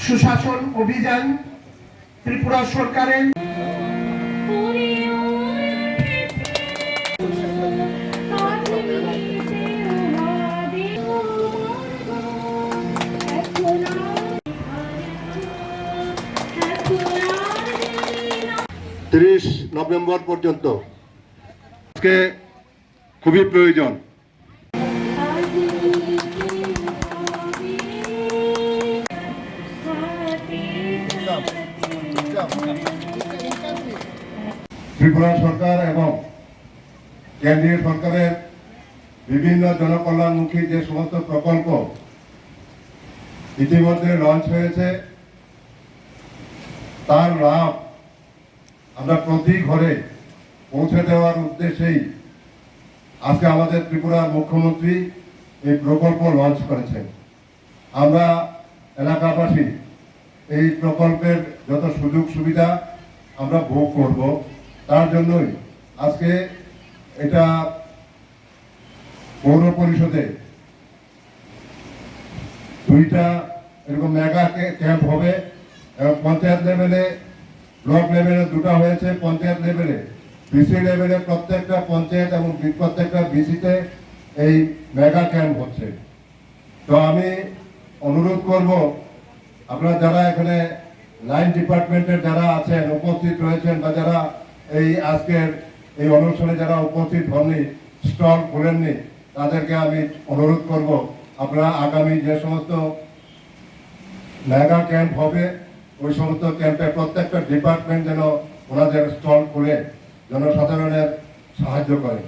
সুশাসন অভিযান ত্রিপুরা সরকারের নভেম্বর পর্যন্ত আজকে খুবই প্রয়োজন। ত্রিপুরা সরকার এবং কেন্দ্রীয় সরকারের বিভিন্ন জনকল্যাণমুখী যে সমস্ত প্রকল্প ইতিমধ্যে লঞ্চ হয়েছে, তার লাভ আমরা প্রতি ঘরে পৌঁছে দেওয়ার উদ্দেশ্যেই আজকে আমাদের ত্রিপুরার মুখ্যমন্ত্রী এই প্রকল্প লঞ্চ করেছেন। আমরা এলাকাবাসী এই প্রকল্পের যত সুযোগ সুবিধা আমরা ভোগ করব, তার জন্যই আজকে এটা পৌর পরিষদে দুইটা এরকম মেগা ক্যাম্প হবে এবং পঞ্চায়েত লেভেলে, ব্লক লেভেলে দুটো হয়েছে, পঞ্চায়েত লেভেলে, বিসি লেভেলে প্রত্যেকটা পঞ্চায়েত এবং প্রত্যেকটা বিসিতে এই মেগা ক্যাম্প হচ্ছে। তো আমি অনুরোধ করব, আপনারা যারা এখানে লাইন ডিপার্টমেন্টের যারা আছেন, উপস্থিত রয়েছেন, বা যারা এই আজকের এই অনুষ্ঠানে যারা উপস্থিত হননি, স্টল খোলেননি, তাদেরকে আমি অনুরোধ করব আপনারা আগামী যে সমস্ত মেগা ক্যাম্প হবে ওই সমস্ত ক্যাম্পে প্রত্যেকটা ডিপার্টমেন্ট যেন ওনাদের স্টল খুলে জনসাধারণের সাহায্য করে।